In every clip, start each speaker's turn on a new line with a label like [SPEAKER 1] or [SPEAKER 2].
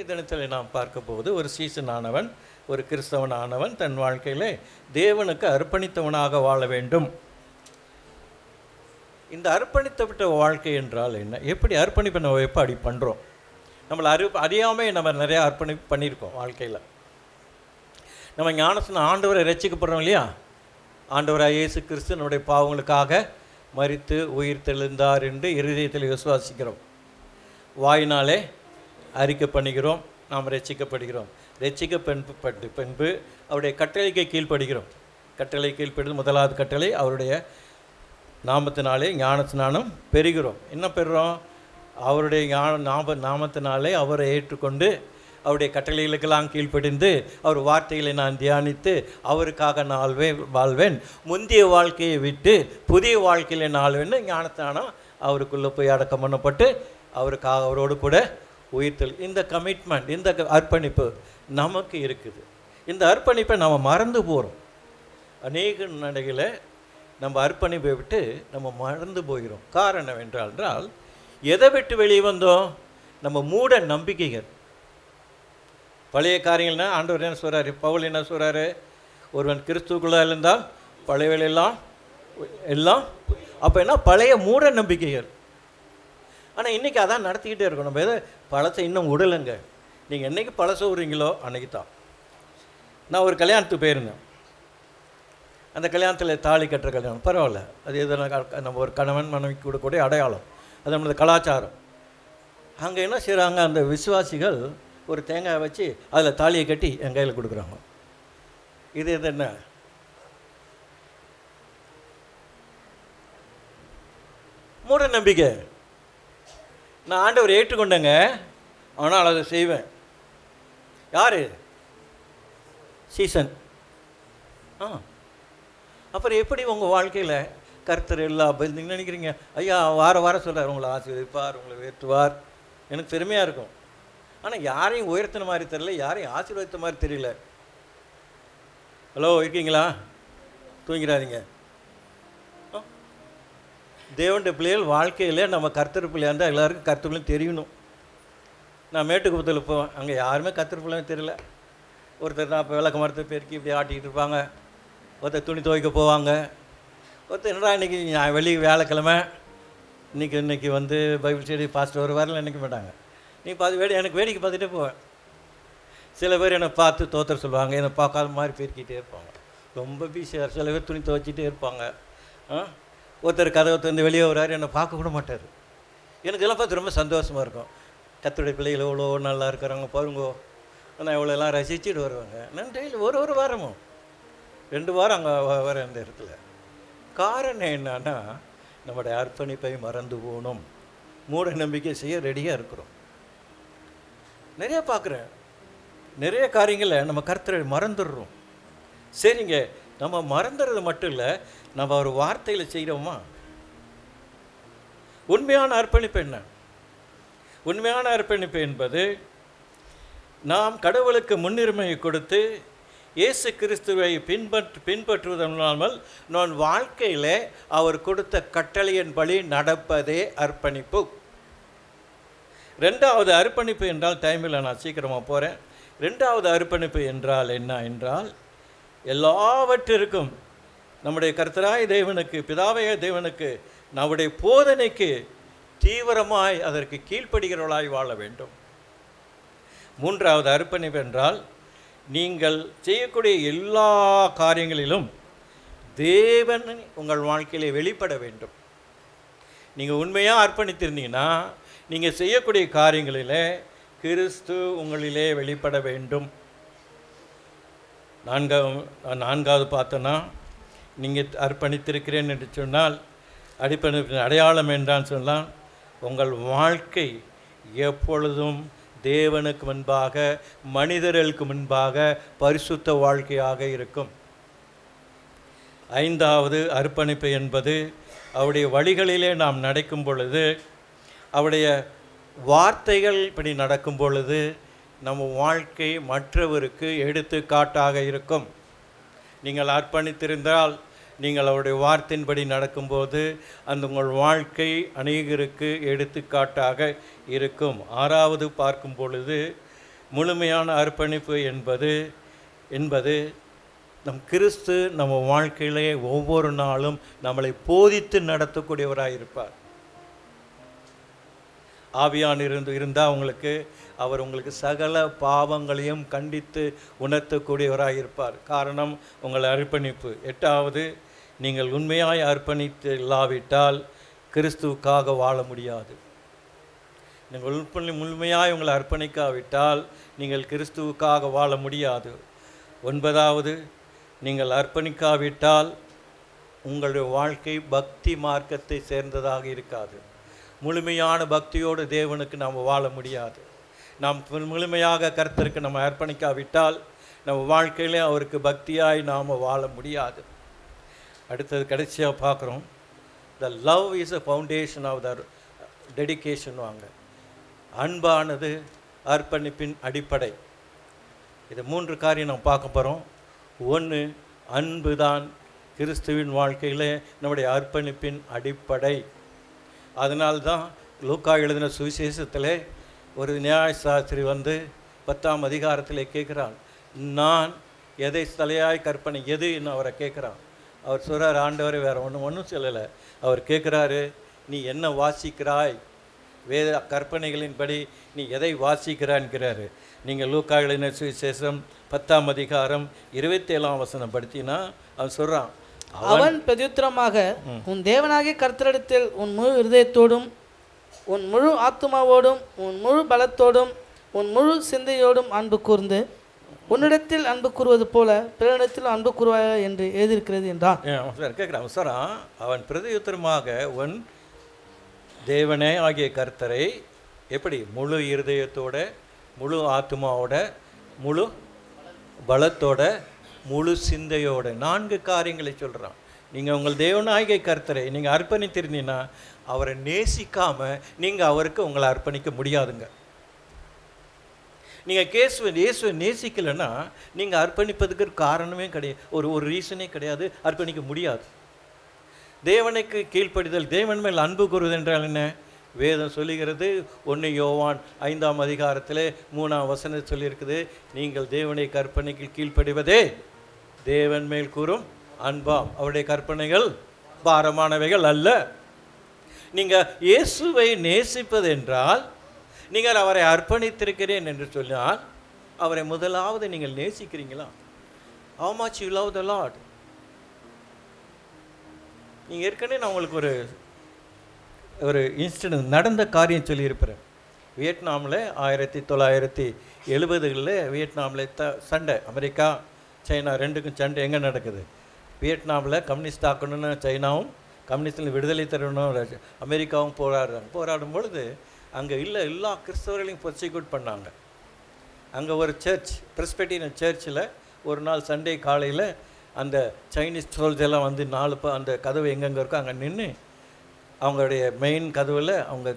[SPEAKER 1] தினத்தில் நாம் பார்க்க போவது ஒரு சீசன் ஆனவன், ஒரு கிறிஸ்தவன் ஆனவன் தன் வாழ்க்கையிலே தேவனுக்கு அர்ப்பணித்தவனாக வாழ வேண்டும். இந்த அர்ப்பணித்தப்பட்ட வாழ்க்கை என்றால் என்ன? எப்படி அர்ப்பணிப்பை நம்ம எப்படி பண்ணுறோம்? நம்மளை அறியாமல் நம்ம நிறையா அர்ப்பணிப்பு பண்ணியிருக்கோம் வாழ்க்கையில். நம்ம ஞானஸ்நானம் ஆண்டவரை ரட்சிக்கப்படுறோம் இல்லையா? ஆண்டவராக இயேசு கிறிஸ்து நம்முடைய பாவங்களுக்காக மரித்து உயிர் தெழுந்தார் என்று இருதயத்தில் விசுவாசிக்கிறோம். வாயினாலே அறிக்கை பண்ணுகிறோம், நாம் ரட்சிக்கப்படுகிறோம். ரட்சிக்கப்பட்டு பின்பு அவருடைய கட்டளைக்கு கீழ்ப்படுகிறோம். கட்டளை கீழ்ப்படுது முதலாவது கட்டளை, அவருடைய நாமத்தினாலே ஞானஸ்நானம் பெறுகிறோம். என்ன பெறுறோம்? அவருடைய நாமத்தினாலே அவரை ஏற்றுக்கொண்டு அவருடைய கட்டளைகளுக்கெல்லாம் கீழ்ப்படிந்து அவர் வார்த்தைகளை நான் தியானித்து அவருக்காக நான் வாழ்வேன், முந்தைய வாழ்க்கையை விட்டு புதிய வாழ்க்கையில் நான் வாழ்வேன்னு ஞானஸ்நானம் அவருக்குள்ளே போய் அடக்கம் பண்ணப்பட்டு அவருக்காக அவரோடு கூட உயிர்த்தல். இந்த கமிட்மெண்ட், இந்த அர்ப்பணிப்பு நமக்கு இருக்குது. இந்த அர்ப்பணிப்பை நம்ம மறந்து போகிறோம். அநேக நடைகளை நம்ம அர்ப்பணிப்பை விட்டு நம்ம மறந்து போகிறோம். காரணம் என்றால் எதை விட்டு வெளியே வந்தோம்? நம்ம மூட நம்பிக்கைகள், பழைய காரியங்கள்னா ஆண்டவர் என்ன சொல்கிறாரு, பவுல் என்ன சொல்கிறாரு, ஒருவன் கிறிஸ்துக்குள்ளே இருந்தால் பழையவெல்லாம் எல்லாம். அப்போ என்ன? பழைய மூட நம்பிக்கைகள். ஆனால் இன்றைக்கி அதான் நடத்திக்கிட்டே இருக்கணும். நம்ம எதை பழசை இன்னும் விடலைங்க. நீங்கள் என்றைக்கு பழச விட்றீங்களோ அன்றைக்கி தான். நான் ஒரு கல்யாணத்துக்கு போயிருந்தேன். அந்த கல்யாணத்தில் தாலி கட்டுற கல்யாணம் பரவாயில்ல, அது எதனா நம்ம ஒரு கணவன் மனைவிக்கு கொடுக்கக்கூடிய அடையாளம், அது நம்மளது கலாச்சாரம். அங்கே என்ன செய்கிறாங்க, அந்த விசுவாசிகள் ஒரு தேங்காய் வச்சு அதில் தாலியை கட்டி என் கையில் கொடுக்குறாங்க. இது என்ன? மூட நம்பிக்கை. நான் ஆண்டவர் ஏற்றுக்கொண்டேங்க, ஆனால் அதை செய்வேன். யார்? சீசன். அப்புறம் எப்படி உங்கள் வாழ்க்கையில் கர்த்தர் எல்லா நீங்கள் நினைக்கிறீங்க, ஐயா வாரம் சொல்கிறார், உங்களை ஆசீர்வதிப்பார், உங்களை உயர்த்துவார், எனக்கு பெருமையாக இருக்கும். ஆனால் யாரையும் உயர்த்தின மாதிரி தெரியல, யாரையும் ஆசீர்வதித்த மாதிரி தெரியல. ஹலோ, இருக்கீங்களா? தூங்கிறாதீங்க. தேவனுடைய பிள்ளைகள் வாழ்க்கையில் நம்ம கர்த்தர் பிள்ளையாக இருந்தால் எல்லாருக்கும் கர்த்தர் பிள்ளைன்னு தெரியணும். நான் மேட்டுக்குப்பத்தில் போவேன், அங்கே யாருமே கர்த்தர் பிள்ளைன்னு தெரியல. ஒருத்தர் நான் இப்போ விளக்க மரத்தை பெருக்கி இப்படி ஆட்டிக்கிட்டு இருப்பாங்க, ஒருத்தர் துணி துவைக்க போவாங்க, ஒருத்தர் என்னடா இன்றைக்கி வெளி வியாழக்கிழமை இன்றைக்கி வந்து பைபிள் ஸ்டடி பாஸ்ட் ஒரு வாரம் நினைக்க மாட்டாங்க. நீ பார்த்து எனக்கு வேடிக்கை பார்த்துட்டே போவேன். சில பேர் என்னை பார்த்து தோத்தர் சொல்லுவாங்க, என்னை பார்க்காத மாதிரி பெருக்கிட்டே இருப்பாங்க, ரொம்ப பிஸியாக. சில பேர் துணி துவைச்சிட்டே இருப்பாங்க. ஒருத்தர் கதவை திறந்து வெளியே வர்றாரு, என்னை பார்க்க கூட மாட்டார். எனக்கு இதெல்லாம் பார்த்து ரொம்ப சந்தோஷமாக இருக்கும். கர்த்தருடைய பிள்ளைகள் எவ்வளோ நல்லா இருக்கிறாங்க பாருங்கோ, நான் எவ்வளோலாம் ரசிச்சுட்டு வருவாங்க. நான் டெய்லி ஒரு வாரமும் 2 வாரம் அங்கே வர அந்த இடத்துல. காரணம் என்னன்னா, நம்முடைய அர்ப்பணிப்பை மறந்து போகணும், மூட நம்பிக்கை செய்ய ரெடியாக இருக்கிறோம். நிறைய பார்க்குறேன், நிறைய காரியங்களை நம்ம கர்த்தரை மறந்துடுறோம். சரிங்க, நம்ம மறந்துடுறது மட்டும் இல்லை, நம்ம ஒரு வார்த்தையில் செய்கிறோமா? உண்மையான அர்ப்பணிப்பு என்ன? உண்மையான அர்ப்பணிப்பு என்பது நாம் கடவுளுக்கு முன்னுரிமையை கொடுத்து இயேசு கிறிஸ்துவை பின்பற்றுவதனால் நான் வாழ்க்கையில் அவர் கொடுத்த கட்டளையின்படி நடப்பதே அர்ப்பணிப்பு. 2வது அர்ப்பணிப்பு என்றால், டைமில் நான் சீக்கிரமாக போகிறேன். 2வது அர்ப்பணிப்பு என்றால் என்ன என்றால், எல்லாவற்றிற்கும் நம்முடைய கர்த்தராய தேவனுக்கு, பிதாவாய தேவனுக்கு, நம்முடைய போதனைக்கு தீவிரமாய் அதற்கு கீழ்ப்படுகிறவர்களாய் வாழ வேண்டும். 3வது அர்ப்பணிப்பு என்றால், நீங்கள் செய்யக்கூடிய எல்லா காரியங்களிலும் தேவன் உங்கள் வாழ்க்கையிலே வெளிப்பட வேண்டும். நீங்கள் உண்மையாக அர்ப்பணித்திருந்தீங்கன்னா நீங்கள் செய்யக்கூடிய காரியங்களிலே கிறிஸ்து உங்களிலே வெளிப்பட வேண்டும். 4வது பார்த்தோன்னா, நீங்கள் அர்ப்பணித்திருக்கிறேன் என்று சொன்னால் அடையாளம் என்றான்னு சொன்னால், உங்கள் வாழ்க்கை எப்பொழுதும் தேவனுக்கு முன்பாக, மனிதர்களுக்கு முன்பாக பரிசுத்த வாழ்க்கையாக இருக்கும். 5வது அர்ப்பணிப்பு என்பது, அவருடைய வழிகளிலே நாம் நடக்கும் பொழுது, அவருடைய வார்த்தைகள் இப்படி நடக்கும் பொழுது நம்ம வாழ்க்கை மற்றவருக்கு எடுத்துக்காட்டாக இருக்கும். நீங்கள் அர்ப்பணித்திருந்தால், நீங்கள் அவருடைய வார்த்தையின்படி நடக்கும்போது அந்த உங்கள் வாழ்க்கை அநேகருக்கு எடுத்துக்காட்டாக இருக்கும். 6வது பார்க்கும் பொழுது, முழுமையான அர்ப்பணிப்பு என்பது நம் கிறிஸ்து நம்ம வாழ்க்கையிலே ஒவ்வொரு நாளும் நம்மளை போதித்து நடத்தக்கூடியவராக இருப்பார். ஆவியான் இருந்தால் அவர் உங்களுக்கு சகல பாவங்களையும் கண்டித்து உணர்த்தக்கூடியவராக இருப்பார். காரணம் உங்கள் அர்ப்பணிப்பு. 8வது, நீங்கள் உண்மையாய் அர்ப்பணித்து இல்லாவிட்டால் கிறிஸ்துவுக்காக வாழ முடியாது. நீங்கள் முழுமையாய் உங்களை அர்ப்பணிக்காவிட்டால் நீங்கள் கிறிஸ்துவுக்காக வாழ முடியாது. 9வது, நீங்கள் அர்ப்பணிக்காவிட்டால் உங்களுடைய வாழ்க்கை பக்தி மார்க்கத்தை சேர்ந்ததாக இருக்காது. முழுமையான பக்தியோடு தேவனுக்கு நாம் வாழ முடியாது. நாம் முழுமையாக கர்த்தருக்கு நம்ம அர்ப்பணிக்காவிட்டால் நம்ம வாழ்க்கையிலே அவருக்கு பக்தியாய் நாம் வாழ முடியாது. அடுத்தது கடைசியாக பார்க்குறோம், the love is a foundation of the dedication. அன்பானது அர்ப்பணிப்பின் அடிப்படை. இது 3 காரியம் நாம் பார்க்க போகிறோம். 1, அன்பு தான் கிறிஸ்துவின் வாழ்க்கையில் நம்முடைய அர்ப்பணிப்பின் அடிப்படை. அதனால்தான் லூக்கா எழுதின சுவிசேஷத்தில் ஒரு நியாயசாஸ்திரி 10ஆம் அதிகாரத்தில் கேட்குறான், நான் எதை தலையாய் கற்பனை எதுன்னு அவரை கேட்குறான். அவர் சொல்கிறார், ஆண்டவரை வேறு ஒன்றும் சொல்லலை. அவர் கேட்குறாரு, நீ என்ன வாசிக்கிறாய், வேத கற்பனைகளின்படி நீ எதை வாசிக்கிறான்கிறாரு. நீங்கள் லூக்கா எழுதின சுவிசேஷம் 10ஆம் அதிகாரம் 27ஆம் வசனம் படித்தீங்கன்னா அவன் சொல்கிறான்,
[SPEAKER 2] அவன் பிரதியுத்தரமாக, உன் தேவனாகிய கர்த்தரிடத்தில் உன் முழு இருதயத்தோடும் உன் முழு ஆத்துமாவோடும் உன் முழு பலத்தோடும் உன் முழு சிந்தையோடும் அன்பு கூர்ந்து உன்னிடத்தில் அன்பு கூறுவது போல பிறனிடத்தில் அன்பு கூறுவாயா என்று எழுதியிருக்கிறது என்றான்.
[SPEAKER 1] கேட்குறான் அவசரம். அவன் பிரதியுத்தரமாக, உன் தேவனே ஆகிய கர்த்தரை எப்படி முழு இருதயத்தோட முழு ஆத்மாவோட முழு பலத்தோட முழு சிந்தையோட 4 காரியங்களை சொல்கிறான். நீங்கள் உங்கள் தேவனாகிய கர்த்தரை நீங்கள் அர்ப்பணித்திருந்தீங்கன்னா அவரை நேசிக்காமல் நீங்கள் அவருக்கு உங்களை அர்ப்பணிக்க முடியாதுங்க. நீங்கள் இயேசுவை நேசிக்கலைன்னா நீங்கள் அர்ப்பணிப்பதுக்கு காரணமே கிடையாது, ஒரு ரீசனே கிடையாது, அர்ப்பணிக்க முடியாது. தேவனுக்கு கீழ்ப்படிதல், தேவன் மேல் அன்பு கூறுவது என்றால் என்ன? வேதம் சொல்லுகிறது, 1 யோவான் 5ஆம் அதிகாரத்தில் 3ஆம் வசனம் சொல்லியிருக்குது, நீங்கள் தேவனை கற்பனைக்கு கீழ்ப்படிவதே தேவன் மேல் கூறும் அன்பாம், அவருடைய கற்பனைகள் பாரமானவைகள் அல்ல. நீங்கள் இயேசுவை நேசிப்பது என்றால் நீங்கள் அவரை அர்ப்பணித்திருக்கிறேன் என்று சொன்னால் அவரை முதலாவது நீங்கள் நேசிக்கிறீங்களா? How much you love the Lord? நீங்கள் ஏற்கனவே நான் உங்களுக்கு ஒரு இன்சிடென்ட் நடந்த காரியம் சொல்லியிருப்பேன். வியட்நாமில் 1970களில் வியட்நாமில் சண்டை, அமெரிக்கா சைனா 2க்கும் சண்டை எங்கே நடக்குது? வியட்நாமில் கம்யூனிஸ்ட் ஆக்கணும்னு சைனாவும் கம்யூனிஸ்டில் விடுதலை தரணும் அமெரிக்காவும் போராடும் பொழுது அங்கே எல்லா கிறிஸ்தவர்களையும் ப்ரொசிக்யூட் பண்ணாங்க. அங்கே ஒரு சர்ச், பிரெஸ்பிட்டீரியன் சர்ச்சில் ஒரு நாள் சண்டே காலையில் அந்த சைனீஸ் சோல்ஜெல்லாம் அந்த கதவு எங்கெங்கே இருக்கோ அங்கே நின்று அவங்களுடைய மெயின் கதவில் அவங்க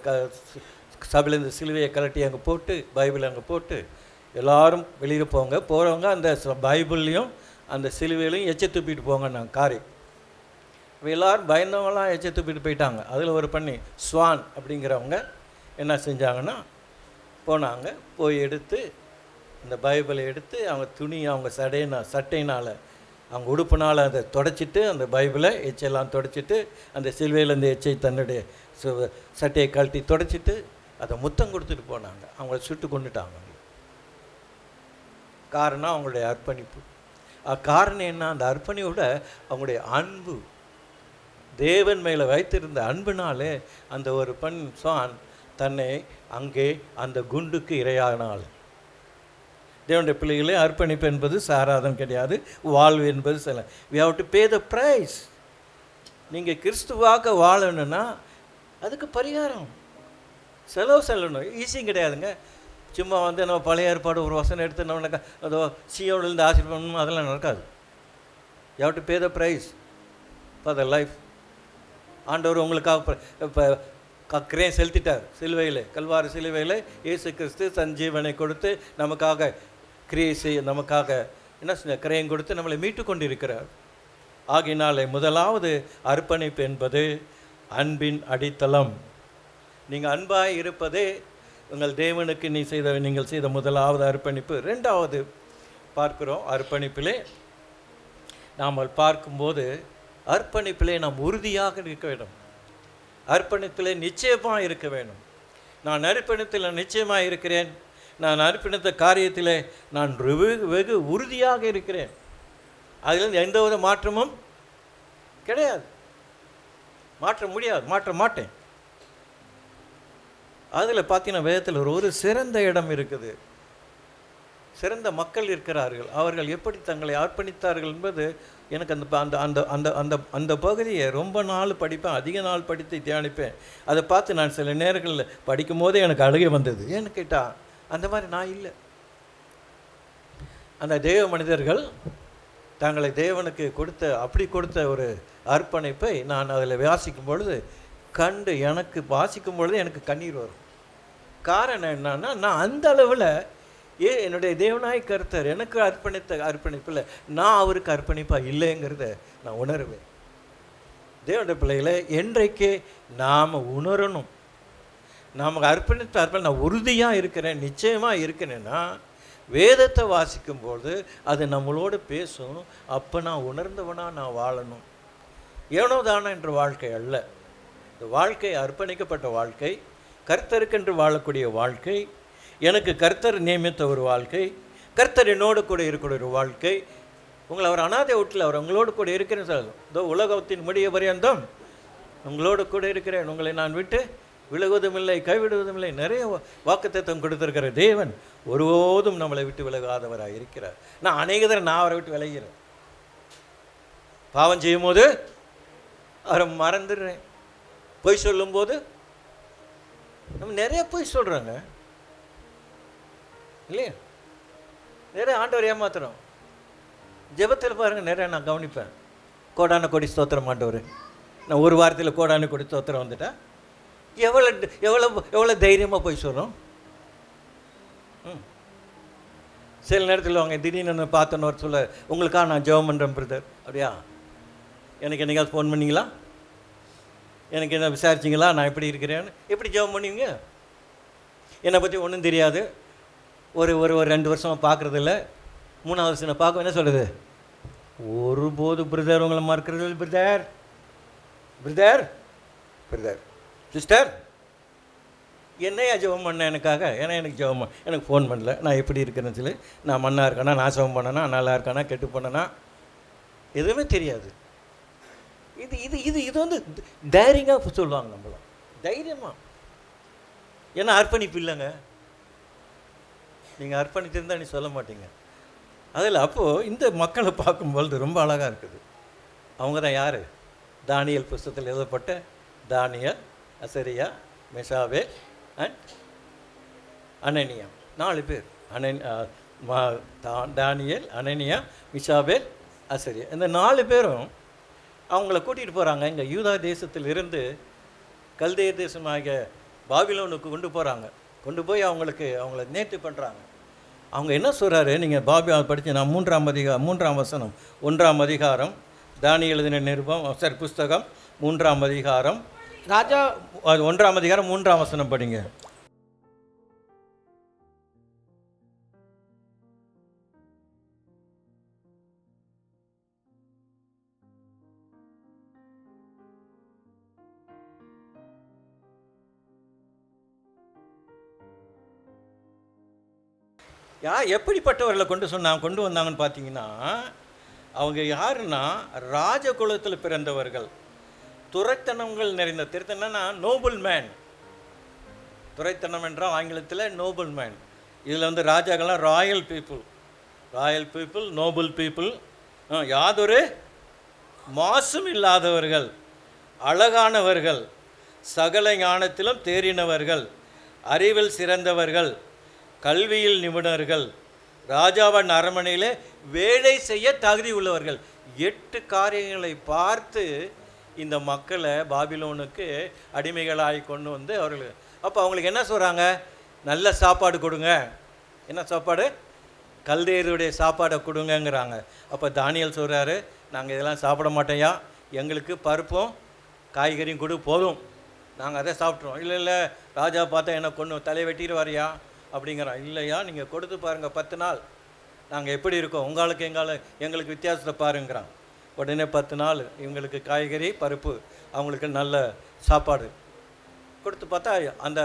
[SPEAKER 1] சபையிலேருந்து சிலுவையை கலட்டி அங்கே போட்டு பைபிளை அங்கே போட்டு எல்லோரும் வெளியில் போகிறவங்க அந்த பைபிள்லையும் அந்த சிலுவையிலையும் எச்சை துப்பிட்டு போங்க. நாங்கள் காரி இப்போ எல்லோரும் பயந்தவங்களாம் எச்சை துப்பிட்டு போயிட்டாங்க. அதில் ஒரு பண்ணி ஸ்வான் அப்படிங்கிறவங்க என்ன செஞ்சாங்கன்னா போனாங்க, போய் எடுத்து அந்த பைபிளை எடுத்து அவங்க அவங்க சட்டையினால் அவங்க உடுப்பினால் அதை தொடச்சிட்டு அந்த பைபிளை எச்செல்லாம் தொடச்சிட்டு அந்த சிலுவையில் அந்த எச்சை தன்னுடைய சட்டையை கழட்டி தொடச்சிட்டு அதை முத்தம் கொடுத்துட்டு போனாங்க. அவங்கள சுட்டு கொண்டுட்டாங்க. காரணம் அவங்களுடைய அர்ப்பணிப்பு. காரணம் என்ன? அந்த அர்ப்பணியோட அவங்களுடைய அன்பு, தேவன் மேலே வைத்திருந்த அன்புனாலே அந்த ஒரு சான் தன்னை அங்கே அந்த குண்டுக்கு இரையானாள். தேவனுடைய பிள்ளைகளே, அர்ப்பணிப்பு என்பது சாராதம் கிடையாது, வாழ்வு என்பது சில. we have to pay the price. நீங்கள் கிறிஸ்துவாக வாழணுன்னா அதுக்கு பரிகாரம் செலவு செல்லணும். ஈஸியும் கிடையாதுங்க. சும்மா நம்ம பழைய ஏற்பாடு ஒரு வசனம் எடுத்து நம்மளுக்கு அதோ சியோனிலேருந்து ஆசீர்வாதம் அதெல்லாம் நடக்காது. you have to pay the price for the life. ஆண்டவர் உங்களுக்காக இப்போ கிரயம் செலுத்திட்டார். சிலுவையில், கல்வாரி சிலுவையில் இயேசு கிறிஸ்து சஞ்சீவனை கொடுத்து நமக்காக கிரியை செய்ய, நமக்காக என்ன செஞ்ச கிரயம் கொடுத்து நம்மளை மீட்டு கொண்டு இருக்கிறார். ஆகினாலே முதலாவது அர்ப்பணிப்பு என்பது அன்பின் அடித்தளம். நீங்கள் அன்பாய் இருப்பதே உங்கள் தேவனுக்கு நீங்கள் செய்த முதலாவது அர்ப்பணிப்பு. ரெண்டாவது பார்க்கிறோம், அர்ப்பணிப்பிலே நாம் பார்க்கும்போது அர்ப்பணிப்பிலே நாம் உறுதியாக இருக்க வேண்டும். அர்ப்பணிப்பிலே நிச்சயமாக இருக்க வேண்டும். நான் அர்ப்பணித்தில் நிச்சயமாக இருக்கிறேன், நான் அர்ப்பணித்த காரியத்திலே நான் வெகு உறுதியாக இருக்கிறேன், அதிலிருந்து எந்தவித மாற்றமும் கிடையாது, மாற்ற முடியாது, மாற்ற மாட்டேன். அதில் பார்த்தீங்கன்னா வேதத்தில் ஒரு சிறந்த இடம் இருக்குது, சிறந்த மக்கள் இருக்கிறார்கள். அவர்கள் எப்படி தங்களை அர்ப்பணித்தார்கள் என்பது எனக்கு அந்த அந்த அந்த அந்த அந்த பகுதியை ரொம்ப நாள் படிப்பேன், அதிக நாள் படித்து தியானிப்பேன். அதை பார்த்து நான் சில நேரங்களில் படிக்கும் போதே எனக்கு அழுகை வந்தது. ஏன்னு கேட்டால் அந்த மாதிரி நான் இல்லை. அந்த தேவ மனிதர்கள் தங்களை தேவனுக்கு கொடுத்த ஒரு அர்ப்பணிப்பை நான் அதில் வாசிக்கும் பொழுது எனக்கு வாசிக்கும் பொழுது எனக்கு கண்ணீர் வரும். காரணம் என்னன்னா, நான் அந்த அளவில் என்னுடைய தேவனாய் கர்த்தர் எனக்கு அர்ப்பணித்த அர்ப்பணிப்பில் நான் அவருக்கு அர்ப்பணிப்பாக இல்லைங்கிறத நான் உணர்வேன். தேவனுடைய பிள்ளைகளை என்றைக்கே நாம் உணரணும், நாம் அர்ப்பணித்த நான் உறுதியாக இருக்கிறேன், நிச்சயமாக இருக்கிறேன்னா வேதத்தை வாசிக்கும்போது அது நம்மளோடு பேசும். அப்போ நான் உணர்ந்தவனாக நான் வாழணும். ஏனோ தானோ என்ற வாழ்க்கை அல்ல. இந்த வாழ்க்கை அர்ப்பணிக்கப்பட்ட வாழ்க்கை, கர்த்தருக்கென்று வாழக்கூடிய வாழ்க்கை, எனக்கு கர்த்தர் நியமித்த ஒரு வாழ்க்கை, கர்த்தர் என்னோடு கூட இருக்கிற ஒரு வாழ்க்கை. உங்களை அவர் அனாதை வீட்டில் அவர் உங்களோடு கூட இருக்கிறேன் சார். இதோ உலகத்தின் முடிய பரியந்தம் உங்களோடு கூட இருக்கிறேன், உங்களை நான் விட்டு விலகுவதும் இல்லை, கைவிடுவதும் இல்லை. நிறைய வாக்குத்தத்தம் கொடுத்திருக்கிற தேவன் ஒருபோதும் நம்மளை விட்டு விலகாதவராக இருக்கிறார். நான் அநேக தடவை அவரை விட்டு விலகிறேன். பாவம் செய்யும் போது அவரை மறந்துடுறேன். பொய் சொல்லும்போது நம்ம நிறைய பொய் சொல்கிறாங்க இல்லையா, நிறைய ஆண்டவர் ஏமாத்துறோம். ஜெபத்தில் பாருங்கள், நிறைய நான் கவனிப்பேன். கோடான கொடி ஸ்தோத்திரம் ஆண்டவர், நான் ஒரு வாரத்தில் கோடான கொடி ஸ்தோத்திரம் வந்துட்டா எவ்வளோ எவ்வளோ எவ்வளோ தைரியமாக போய் சொல்கிறோம். சில நேரத்தில் அவங்க திடீர்னு பார்த்தோன்னு வர சொல்ல, உங்களுக்காக நான் ஜெபம் பண்ணுறேன் பிரதர். அப்படியா, எனக்கு என்னைக்காவது ஃபோன் பண்ணிங்களா, எனக்கு என்ன விசாரிச்சிங்களா, நான் எப்படி இருக்கிறேன்னு? எப்படி ஜெபம் பண்ணுவீங்க? என்னை பற்றி ஒன்றும் தெரியாது, ஒரு ஒரு ஒரு 2 வருஷமாக பார்க்குறதில்ல, 3ஆவது வருஷம் பார்க்க என்ன சொல்லுது, ஒருபோது பிரதர் உங்களை மறக்கிறது பிரதர் பிரதர் பிரதர் சிஸ்டர் என்னையா ஜெபம் பண்ண எனக்காக? ஏன்னா எனக்கு ஜெபம் எனக்கு ஃபோன் பண்ணல, நான் எப்படி இருக்கிறேன்னு சொல்லி, நான் மண்ணா இருக்கேனா, நாசம் பண்ணனா, நல்லா இருக்கானா, கெட்டு பண்ணனா, எதுவுமே தெரியாது. இது இது இது இது வந்து தைரியமாக சொல்லுவாங்க, நம்மளும் தைரியமாக. ஏன்னா அர்ப்பணிப்பு இல்லைங்க. நீங்கள் அர்ப்பணித்திருந்தால் நீ சொல்ல மாட்டீங்க. அதில் அப்போது இந்த மக்களை பார்க்கும்பொழுது ரொம்ப அழகாக இருக்குது. அவங்க தான் யார்? தானியல் புஸ்தகத்தில் எழுதப்பட்ட தானியல், அசரியா, மெஷாவேல் அண்ட் அனனியா, 4 பேர். தானியல், அனனியா, மிஷாவேல், அசரியா, இந்த 4 பேரும் அவங்கள கூட்டிகிட்டு போகிறாங்க. இங்கே யூதா தேசத்தில் இருந்து கல்தேயர் தேசமாகிய பாபிலோனுக்கு கொண்டு போகிறாங்க. கொண்டு போய் அவங்கள நேர்த்தி பண்ணுறாங்க. அவங்க என்ன சொல்கிறாரு, நீங்கள் பாபிலோன் படித்து நான் 3ஆம் வசனம் 1ஆம் அதிகாரம், தானியேல் எழுதின நிருபம் புஸ்தகம் 3ஆம் அதிகாரம்,
[SPEAKER 2] ராஜா
[SPEAKER 1] 1ஆம் அதிகாரம் 3ஆம் வசனம் படிங்க. எப்படிப்பட்டவர்களை கொண்டு வந்தாங்கன்னு பார்த்தீங்கன்னா, அவங்க யாருன்னா ராஜகுலத்தில் பிறந்தவர்கள், துரைத்தனங்கள் நிறைந்த. திருத்தனா நோபல் மேன், துரைத்தனம் என்றால் ஆங்கிலத்தில் நோபல் மேன். இதில் வந்து ராஜாக்கள்லாம் ராயல் பீப்புள், நோபல் பீப்புள், யாதொரு மாசும் இல்லாதவர்கள், அழகானவர்கள், சகல ஞானத்திலும் தேறினவர்கள், அறிவில் சிறந்தவர்கள், கல்வியில் நிபுணர்கள், ராஜாவின் அரண்மனையில் வேலை செய்ய தகுதி உள்ளவர்கள். 8 காரியங்களை பார்த்து இந்த மக்களை பாபிலோனுக்கு அடிமைகளாகி கொண்டு வந்து அவர்கள். அப்போ அவங்களுக்கு என்ன சொல்கிறாங்க, நல்ல சாப்பாடு கொடுங்க. என்ன சாப்பாடு? கல்தேயருடைய சாப்பாடை கொடுங்கங்கிறாங்க. அப்போ தானியேல் சொல்கிறாரு, நாங்கள் இதெல்லாம் சாப்பிட மாட்டோம்யா, எங்களுக்கு பருப்பும் காய்கறியும் கொடு போதும், நாங்கள் அதை சாப்பிட்ருவோம். இல்லை இல்லை, ராஜா பார்த்தா என்ன கொண்டு தலையை வெட்டிடுவாரியா அப்படிங்கிறான். இல்லையா, நீங்கள் கொடுத்து பாருங்கள் 10 நாள் நாங்கள் எப்படி இருக்கோம், எங்களுக்கு வித்தியாசத்தை பாருங்கிறான். உடனே 10 நாள் இவங்களுக்கு காய்கறி பருப்பு, அவங்களுக்கு நல்ல சாப்பாடு கொடுத்து பார்த்தா அந்த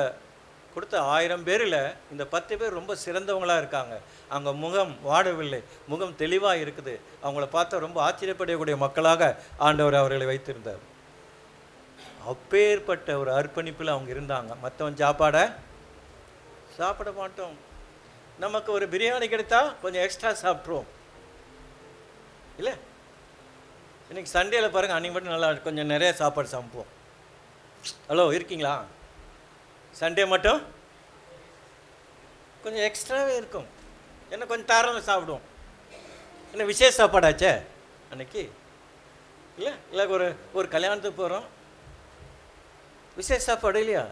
[SPEAKER 1] கொடுத்த 1000 பேரில் இந்த 10 பேர் ரொம்ப சிறந்தவங்களாக இருக்காங்க. அங்கே முகம் வாடவில்லை, முகம் தெளிவாக இருக்குது. அவங்கள பார்த்தா ரொம்ப ஆச்சரியப்படக்கூடிய மக்களாக ஆண்டவர் அவர்களை வைத்திருந்தார். அப்பேற்பட்ட ஒரு அர்ப்பணிப்பில் அவங்க இருந்தாங்க. மற்றவன் சாப்பிட மாட்டோம். நமக்கு ஒரு பிரியாணி கிடைத்தா கொஞ்சம் எக்ஸ்ட்ரா சாப்பிட்ருவோம் இல்லை? இன்றைக்கி சண்டேயில் பாருங்கள், அன்றைக்கி மட்டும் நல்லா கொஞ்சம் நிறைய சாப்பாடு சாப்பிடுவோம். ஹலோ, இருக்கீங்களா? சண்டே மட்டும் கொஞ்சம் எக்ஸ்ட்ராவே இருக்கும். என்ன கொஞ்சம் தாராளமாக சாப்பிடுவோம். என்ன விசேஷ சாப்பாடாச்சே அன்னைக்கு இல்லை? இல்லை ஒரு கல்யாணத்துக்கு போகிறோம், விசேஷ சாப்பாடு இல்லையா?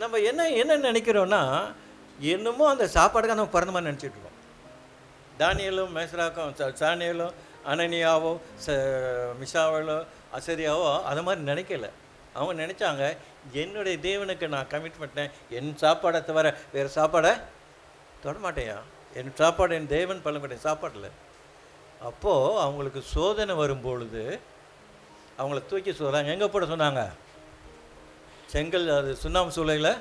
[SPEAKER 1] நம்ம என்ன நினைக்கிறோன்னா, என்னமோ அந்த சாப்பாடுக்காக நம்ம பிறந்த மாதிரி நினச்சிட்ருக்கோம். தானியலும் மேசராக்கும் சானியலும் அனனியாவோ மிஷாவலோ அசரியாவோ அது மாதிரி நினைக்கல. அவங்க நினச்சாங்க, என்னுடைய தேவனுக்கு நான் கமிட்மெண்ட்டேன், என் சாப்பாடை தவிர வேறு சாப்பாடை தொடமாட்டேயா, என் சாப்பாடு என் தேவன் பழம்படைய சாப்பாடில். அப்போது அவங்களுக்கு சோதனை வரும்பொழுது அவங்கள தூக்கி சொல்கிறாங்க. எங்கே போட சொன்னாங்க? செங்கல், அது சுண்ணாம்பு சூளையில்.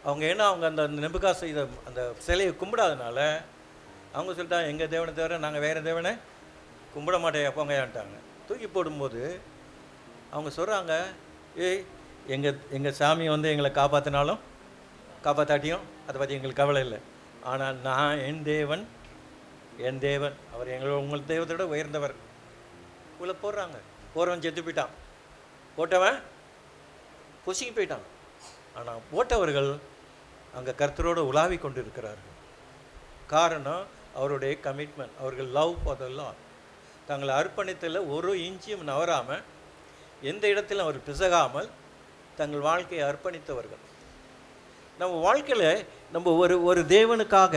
[SPEAKER 1] அவங்க ஏன்னா அவங்க அந்த நெபுகாத்நேச்சார் இதை அந்த சிலையை கும்பிடாதனால அவங்க சொல்லிட்டாங்க, எங்கள் தேவனை தவிர நாங்கள் வேறு தேவனை கும்பிட மாட்டேன் போங்கயான்ட்டாங்க. தூக்கி போடும்போது அவங்க சொல்கிறாங்க, எங்கள் சாமி எங்களை காப்பாற்றினாலும் காப்பாற்றாட்டியும் அதை பற்றி எங்களுக்கு கவலை இல்லை. ஆனால் நான் என் தேவன் அவர் உங்கள் தெய்வத்தை விட உயர்ந்தவர். இவ்வளோ போடுறாங்க. போகிறவன் செத்து போயிட்டான், போட்டவன் பொசுக்கி போயிட்டான். ஆனால் போட்டவர்கள் அங்கே கர்த்தரோடு உலாவி கொண்டு இருக்கிறார்கள். காரணம் அவருடைய கமிட்மெண்ட், அவர்கள் லவ் ஃபார் த லார்ட். தங்களை அர்ப்பணித்தில் ஒரு இன்ச்சியும் நவராமல், எந்த இடத்திலும் அவர் பிசகாமல் தங்கள் வாழ்க்கையை அர்ப்பணித்தவர்கள். நம்ம வாழ்க்கையில் நம்ம ஒரு தேவனுக்காக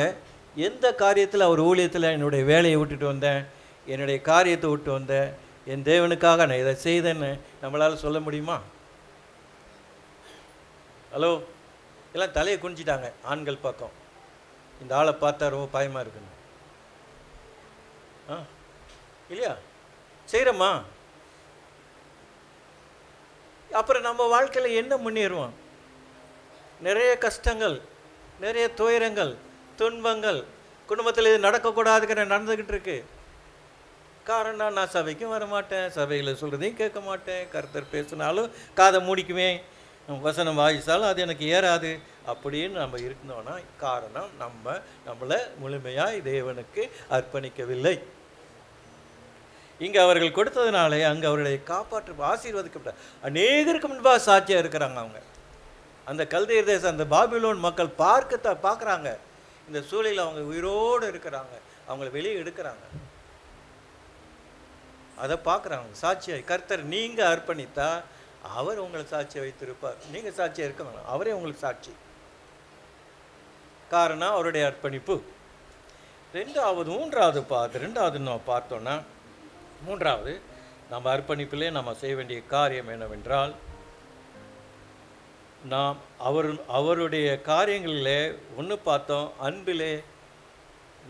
[SPEAKER 1] எந்த காரியத்தில், அவர் ஊழியத்தில் என்னுடைய வேலையை விட்டுட்டு வந்தேன், என்னுடைய காரியத்தை விட்டு வந்தேன், என் தேவனுக்காக நான் இதை செய்தேன்னு நம்மளால் சொல்ல முடியுமா? ஹலோ, எல்லாம் தலையை குனிச்சிட்டாங்க ஆண்கள் பக்கம். இந்த ஆளை பார்த்தா ரொம்ப பயமாக இருக்குன்னு இல்லையா? செய்கிறோமா? அப்புறம் நம்ம வாழ்க்கையில் என்ன முன்னேறுவோம்? நிறைய கஷ்டங்கள், நிறைய துயரங்கள், துன்பங்கள், குடும்பத்தில் இது நடக்கக்கூடாதுங்கிற நடந்துக்கிட்டு இருக்கு. காரணம், நான் சபைக்கும் வரமாட்டேன், சபையில் சொல்கிறதையும் கேட்க மாட்டேன், கர்த்தர் பேசினாலும் காதை மூடிக்குவேன், வசனம் வாசித்தாலும் அது எனக்கு ஏறாது அப்படின்னு நம்ம இருந்தோன்னா காரணம் நம்மளை முழுமையாக தேவனுக்கு அர்ப்பணிக்கவில்லை. இங்கே அவர்கள் கொடுத்ததுனாலே அங்கே அவர்களை காப்பாற்ற ஆசீர்வதிக்கப்பட்ட அநேகருக்கு முன்பாக சாட்சியாக இருக்கிறாங்க. அவங்க அந்த கல்தேயர் தேசம், அந்த பாபிலோன் மக்கள் பார்க்குறாங்க. இந்த சூழலில் அவங்க உயிரோடு இருக்கிறாங்க, அவங்கள வெளியே எடுக்கிறாங்க. அதை பார்க்குறாங்க சாட்சியாக. கர்த்தர் நீங்கள் அர்ப்பணித்தா அவர் உங்களை சாட்சியை வைத்திருப்பார். நீங்கள் சாட்சியாக இருக்க வேணாம், அவரே உங்களுக்கு சாட்சி. காரணம் அவருடைய அர்ப்பணிப்பு. ரெண்டாவது நம்ம பார்த்தோன்னா, மூன்றாவது நம்ம அர்ப்பணிப்பிலே நம்ம செய்ய வேண்டிய காரியம் என்னவென்றால், நாம் அவருடைய காரியங்களிலே ஒன்று பார்த்தோம், அன்பிலே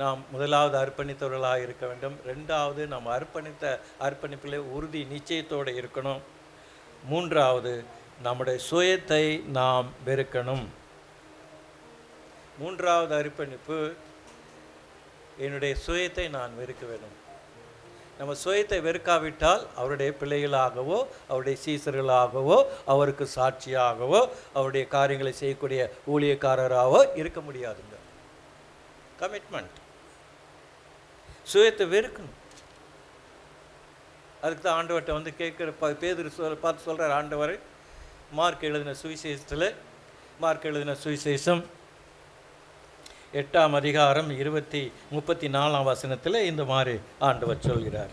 [SPEAKER 1] நாம் முதலாவது அர்ப்பணித்தவர்களாக இருக்க வேண்டும். ரெண்டாவது நம்ம அர்ப்பணிப்பிலே உறுதி நிச்சயத்தோடு இருக்கணும். மூன்றாவது நம்முடைய சுயத்தை நாம் வெறுக்கணும். மூன்றாவது அர்ப்பணிப்பு, என்னுடைய சுயத்தை நான் வெறுக்க வேண்டும். நம்ம சுயத்தை வெறுக்காவிட்டால் அவருடைய பிள்ளைகளாகவோ அவருடைய சீசர்களாகவோ அவருக்கு சாட்சியாகவோ அவருடைய காரியங்களை செய்யக்கூடிய ஊழியக்காரராகவோ இருக்க முடியாதுங்க. கமிட்மெண்ட், சுயத்தை வெறுக்கணும். அதுக்கு தான் ஆண்டவர்கிட்ட கேட்குற பேதுரு பார்த்து சொல்கிறார் ஆண்டவர். மார்க் எழுதின சுவிசேஷம் 8ஆம் அதிகாரம் 34ஆம் வசனத்தில் இந்த மாதிரி ஆண்டவர் சொல்கிறார்.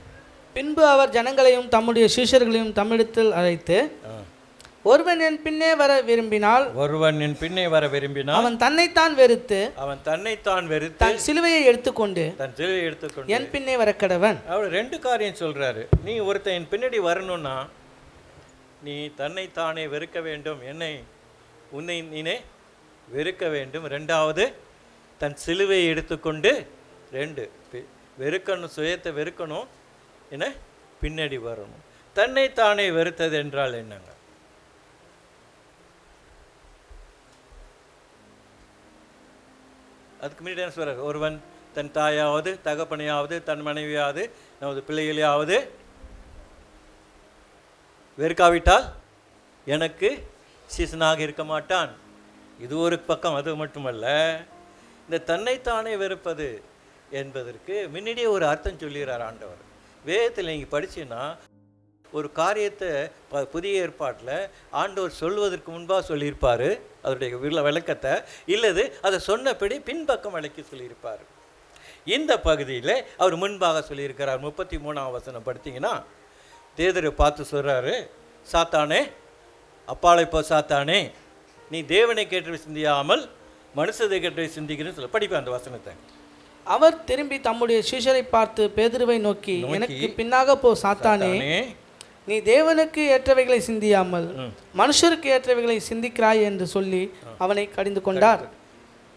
[SPEAKER 2] பின்பு அவர் ஜனங்களையும் தம்முடைய சீஷர்களையும் தம்மிடத்தில் அழைத்து, ஒருவன் என் பின்னே வர விரும்பினால்
[SPEAKER 1] அவன்
[SPEAKER 2] தன்னைத்தான் வெறுத்து தன் சிலுவையை எடுத்துக்கொண்டு என் பின்னே வர கடவன்.
[SPEAKER 1] அவர் 2 காரியம் சொல்றாரு. நீ ஒருத்தன் என் பின்னாடி வரணும்னா நீ தன்னைத்தானே வெறுக்க வேண்டும், உன்னை நீனே வெறுக்க வேண்டும். ரெண்டாவது தன் சிலுவையை எடுத்துக்கொண்டு, ரெண்டு வெறுக்கணும், சுயத்தை வெறுக்கணும், என்ன பின்னாடி வரணும். தன்னைத்தானே வெறுத்தது என்றால் என்னங்க? அதுக்கு முன்னாடி என்ன சொல்றாரு? ஒருவன் தன் தாயாவது தகப்பனையாவது தன் மனைவியாவது நமது பிள்ளைகளையாவது வெறுக்காவிட்டால் எனக்கு சீசனாக இருக்க மாட்டான். இது ஒரு பக்கம். அது மட்டுமல்ல, இந்த தன்னைத்தானே வெறுப்பது என்பதற்கு முன்னாடியே ஒரு அர்த்தம் சொல்லுகிறார் ஆண்டவர். வேதத்தில் நீங்கள் படிச்சீங்கன்னா ஒரு காரியத்தை புதிய ஏற்பாட்டில் ஆண்டவர் சொல்வதற்கு முன்பாக சொல்லியிருப்பார் அதனுடைய விளக்கத்தை, இல்லது அதை சொன்னபடி பின்பக்கம் விளக்கி சொல்லியிருப்பார். இந்த பகுதியில் அவர் முன்பாக சொல்லியிருக்கிறார். 33ஆம் வசனம் படித்தீங்கன்னா தேவரை பார்த்து சொல்கிறாரு, சாத்தானே அப்பாலை போ சாத்தானே, நீ தேவனை கேட்டு சிந்தியாமல் மனுஷதை கேட்டு சிந்திக்கிறேன்னு சொல்ல. படிப்பேன் அந்த வசனத்தை.
[SPEAKER 2] அவர் திரும்பி தம்முடைய சீஷரை பார்த்து பேதுருவை நோக்கி, எனக்கு பின்னாக போ சாத்தானே, நீ தேவனுக்கு ஏற்றவைகளை சிந்தியாமல் மனுஷருக்கு ஏற்றவைகளை சிந்திக்கிறாய் என்று சொல்லி அவனை கடிந்து கொண்டார்.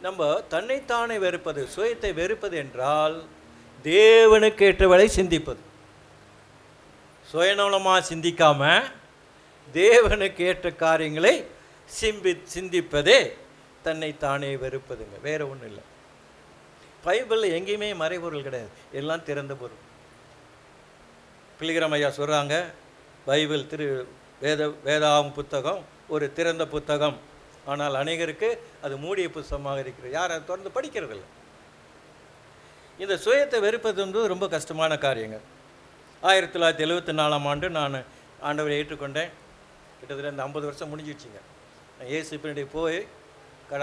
[SPEAKER 1] நம்ம தன்னைத்தானே வெறுப்பது, சுயத்தை வெறுப்பது என்றால் தேவனுக்கு ஏற்றவளை சிந்திப்பது. சுயநலமாக சிந்திக்காம தேவனுக்கு ஏற்ற காரியங்களை சிந்திப்பதே தன்னைத்தானே வெறுப்பதுங்க, வேற ஒன்றும் இல்லை. பைபிளில் எங்கேயுமே மறைபொருள் கிடையாது, எல்லாம் திறந்த பொருள். பிள்ளைகிராம் ஐயா சொல்கிறாங்க, பைபிள் வேதாகம் புத்தகம் ஒரு திறந்த புத்தகம், ஆனால் அநேகருக்கு அது மூடிய புத்தகமாக இருக்கிறது. யார் அதை தொடர்ந்து படிக்கிறதில்ல. இந்த சுயத்தை வெறுப்பது வந்து ரொம்ப கஷ்டமான காரியங்க. 1974ஆம் ஆண்டு நான் ஆண்டவரை ஏற்றுக்கொண்டேன். கிட்டத்தட்ட இந்த 50 வருஷம் முடிஞ்சிடுச்சிங்க. நான் ஏசு பின்னாடி போய்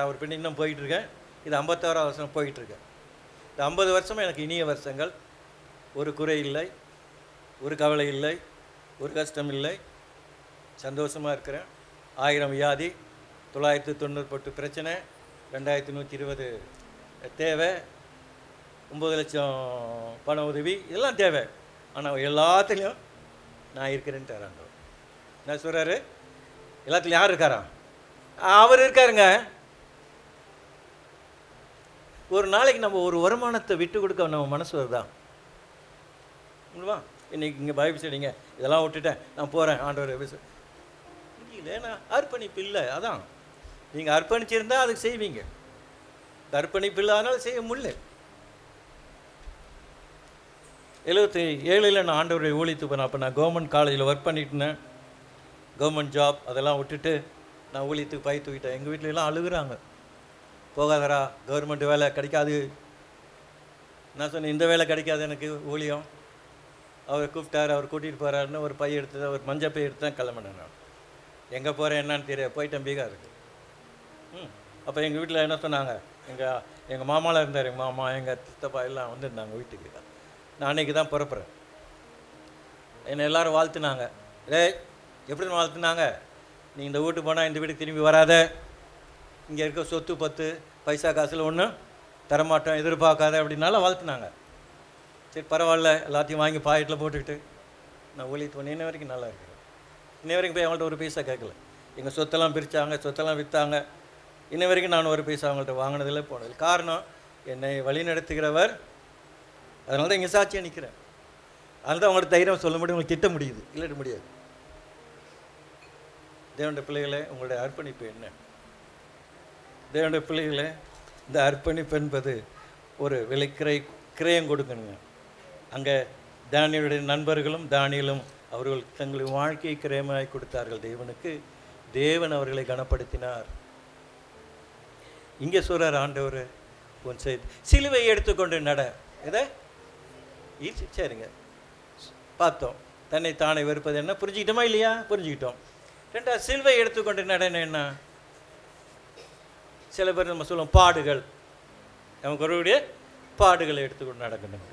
[SPEAKER 1] அவர் பின்னாடி இன்னும் போயிட்டுருக்கேன். இது 56ஆம் வருஷம் போயிட்டுருக்கேன். இந்த 50 வருஷமும் எனக்கு இனிய வருஷங்கள். ஒரு குறை இல்லை, ஒரு கவலை இல்லை, ஒரு கஷ்டம் இல்லை, சந்தோஷமாக இருக்கிறேன். 1000 வியாதி, 998 பிரச்சனை, 2120 தேவை, 9 லட்சம் பண உதவி, இதெல்லாம் தேவை. ஆனால் எல்லாத்துலேயும் நான் இருக்கிறேன்ட்டு ஆண்டவர். என்ன சொல்கிறாரு? எல்லாத்துலையும் யார் இருக்காரா? அவர் இருக்காருங்க. ஒரு நாளைக்கு நம்ம ஒரு வருமானத்தை விட்டு கொடுக்க நம்ம மனசு வருதா? இல்லைவா? இன்றைக்கி இங்கே பைபிள் ஸ்டடிங்க இதெல்லாம் விட்டுட்டேன், நான் போகிறேன் ஆண்டவர் இல்லை, நான் அர்ப்பணிப்பு இல்லை. அதான் நீங்கள் அர்ப்பணிச்சிருந்தா அதுக்கு செய்வீங்க. அர்ப்பணிப்பு இல்லை, அதனால் செய்ய முடியல. 77 நான் ஆண்டவருடைய ஊழியத்துக்கு போனேன். அப்போ நான் கவர்மெண்ட் காலேஜில் ஒர்க் பண்ணிட்டுனேன். கவர்மெண்ட் ஜாப் அதெல்லாம் விட்டுட்டு நான் ஊழியத்துக்கு பை தூக்கிட்டேன். எங்கள் வீட்டிலலாம் அழுகுறாங்க, போகாதரா, கவர்மெண்ட் வேலை கிடைக்காது. நான் சொன்னேன், இந்த வேலை கிடைக்காது எனக்கு, ஊழியம். அவர் கூப்பிட்டார், அவர் கூட்டிகிட்டு போகிறாருன்னு ஒரு பை எடுத்து, ஒரு மஞ்சள் பை எடுத்து தான் கிளம்பினேன். நான் எங்கே போகிறேன் என்னன்னு தெரியாது, போயிட்டேன் பீகாருக்கு. அப்போ எங்கள் வீட்டில் என்ன சொன்னாங்க, எங்கள் மாமாலாம் இருந்தார், எங்கள் மாமா எங்கள் சித்தப்பா எல்லாம் வந்துருந்தாங்க வீட்டுக்கு. நான் அன்றைக்கி தான் பிறப்புறேன். என்னை எல்லோரும் வாழ்த்துனாங்க. எப்படி வாழ்த்துனாங்க? நீ இந்த வீட்டுக்கு போனால் இந்த வீட்டுக்கு திரும்பி வராத, இங்கே இருக்க சொத்து பத்து பைசா காசில் ஒன்றும் தரமாட்டோம், எதிர்பார்க்காத அப்படின்னால வாழ்த்துனாங்க. சரி பரவாயில்ல, எல்லாத்தையும் வாங்கி பாக்கெட்டில் போட்டுக்கிட்டு நான் ஊழியத்து பண்ணி இன்ன வரைக்கும் நல்லா இருக்கிறேன். இன்ன வரைக்கும் போய் அவங்கள்ட்ட ஒரு பைசா கேட்கல. எங்கள் சொத்தெல்லாம் பிரித்தாங்க, சொத்தெல்லாம் விற்றாங்க. இன்ன வரைக்கும் நான் ஒரு பைசா அவங்கள்ட்ட வாங்கினதில்லை, போனதில்லை. காரணம், என்னை வழி நடத்துகிறவர். அதனால தான் இங்கே சாட்சியாக நிற்கிறேன். அதனால தான் அவங்கள்ட்ட தைரியம் சொல்ல முடியும், உங்களுக்கு திட்ட முடியுது, இல்லாட்ட முடியாது. தேவனுடைய பிள்ளைகளே, உங்களுடைய அர்ப்பணிப்பு என்ன? தேவனுடைய பிள்ளைகளே, இந்த அர்ப்பணிப்பு என்பது ஒரு கிரயம் கொடுக்கணுங்க. அங்கே தானியலுடைய நண்பர்களும் தானியலும் அவர்கள் தங்கள் வாழ்க்கையை கிரயமாய் கொடுத்தார்கள் தேவனுக்கு. தேவன் அவர்களை கனப்படுத்தினார். இங்கே சொல்கிறார் ஆண்டவர், உன் செய்தி சிலுவை எடுத்துக்கொண்டு நட. எதை சரிங்க பார்த்தோம். தன்னை தானே வெறுப்பது என்ன புரிஞ்சுக்கிட்டோமா இல்லையா? புரிஞ்சுக்கிட்டோம். ரெண்டாவது, சிலுவை எடுத்துக்கொண்டு நடன என்ன? சில பேர் நம்ம சொல்லுவோம் பாடுகள், நமக்கு ஒருவருடைய பாடுகளை எடுத்துக்கொண்டு நடக்கணும்.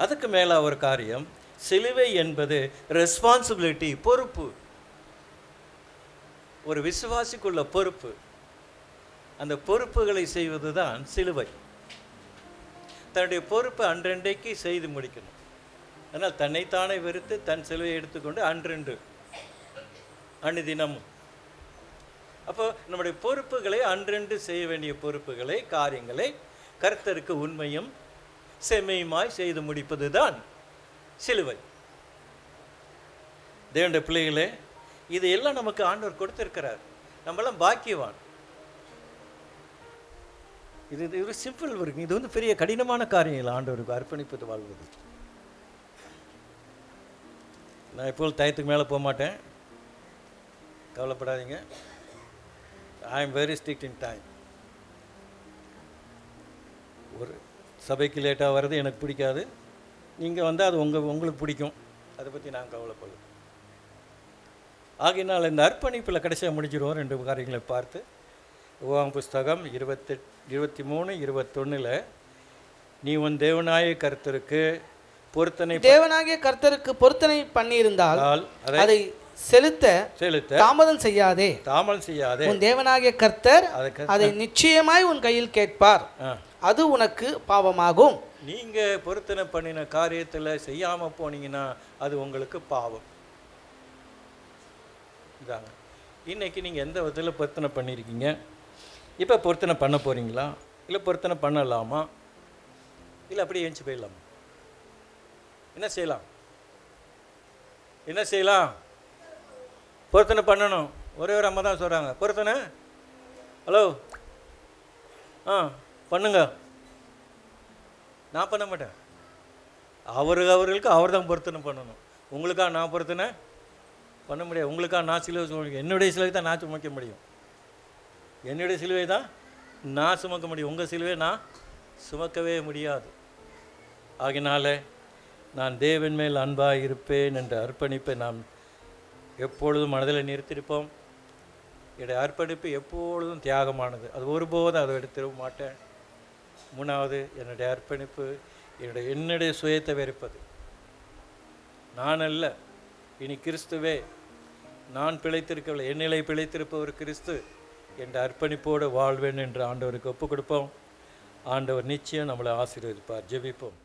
[SPEAKER 1] அதுக்கு மேலே ஒரு காரியம், சிலுவை என்பது ரெஸ்பான்சிபிலிட்டி, பொறுப்பு. ஒரு விசுவாசிக்குள்ள பொறுப்பு. அந்த பொறுப்புகளை செய்வது தான் சிலுவை. தன்னுடைய பொறுப்பை அன்றன்றைக்கு செய்து முடிக்கணும். அதனால் தன்னைத்தானே வெறுத்து தன் சிலுவையை எடுத்துக்கொண்டு அன்றென்று அனுதினமும். அப்போ நம்முடைய பொறுப்புகளை, அன்றென்று செய்ய வேண்டிய பொறுப்புகளை, காரியங்களை கர்த்தருக்கு உண்மையும் செம்மையுமாய் செய்து முடிப்பது தான் சிலுவை. தேவனுடைய பிள்ளைகளே, இது எல்லாம் நமக்கு ஆண்டவர் கொடுத்திருக்கிறார். நம்மளாம் பாக்கியவான். இது ஒரு சிம்பிள் ஒர்க். இது வந்து பெரிய கடினமான காரியம் இல்லை ஆண்டவருக்கு அர்ப்பணிப்பது வாழ்வது. நான் எப்போது டயத்துக்கு மேலே போக மாட்டேன், கவலைப்படாதீங்க. I am very strict in time. ஒரு சபைக்கு லேட்டாக வர்றது எனக்கு பிடிக்காது. நீங்கள் வந்தால் அது உங்களுக்கு பிடிக்கும். அதை பற்றி நான் கவலைப்படல. ஆகையினால் இந்த அர்ப்பணிப்பில் கடைசியாக முடிஞ்சிடுவோம். 2 காரியங்களை பார்த்து உபாகம புஸ்தகம் 23:21 நீ உன் தேவனாகிய கர்த்தருக்கு
[SPEAKER 2] பொருத்தனை பண்ணியிருந்தால் அதை செலுத்த தாமதம் செய்யாதே. உன் தேவனாகிய கர்த்தர் அதை நிச்சயமாய் உன் கையில் கேட்பார். அது உனக்கு பாவமாகும்.
[SPEAKER 1] நீங்க பொருத்தனை பண்ணின காரியத்தில் செய்யாம போனீங்கன்னா அது உங்களுக்கு பாவம். இதாங்க. இன்னைக்கு நீங்க எந்த விதத்தில் பொருத்தனை பண்ணியிருக்கீங்க? இப்போ பொருத்தனை பண்ண போறீங்களா, இல்லை பொருத்தனை பண்ணலாமா, இல்லை அப்படியே எழுந்து போயிடலாமா? என்ன செய்யலாம்? பொருத்தனை பண்ணணும். ஒரே ஒரு அம்மா தான் சொல்கிறாங்க, பொருத்தனை ஹலோ பண்ணுங்க. நான் பண்ண மாட்டேன். அவர்களுக்கு அவர் தான் பொருத்தனை பண்ணணும். உங்களுக்காக நான் பொருத்தனை பண்ண முடியாது. உங்களுக்காக நான் சிலுவை சுமக்க, என்னுடைய சிலுவை தான் நான் சுமக்க முடியும். என்னுடைய சிலுவை தான் நான் சுமக்க முடியும். உங்கள் சிலுவை நான் சுமக்கவே முடியாது. ஆகினால நான் தேவன் மேல் அன்பாக இருப்பேன் என்ற அர்ப்பணிப்பை நாம் எப்பொழுதும் மனதில் நிறுத்தியிருப்போம். என்னுடைய அர்ப்பணிப்பு எப்பொழுதும் தியாகமானது. அது ஒருபோதும் அதை எடுத்துட மாட்டேன். 3வது, என்னுடைய அர்ப்பணிப்பு என்னுடைய சுயத்தை வெறுப்பது. நான் அல்ல, இனி கிறிஸ்துவே. நான் பிழைத்திருக்கவில்லை, என்னிலை பிழைத்திருப்பவர் கிறிஸ்து என்ற அர்ப்பணிப்போடு வாழ்வேன் என்று ஆண்டவருக்கு ஒப்புக் கொடுப்போம். ஆண்டவர் நிச்சயம் நம்மளை ஆசீர்வதிப்பார். ஜெபிப்போம்.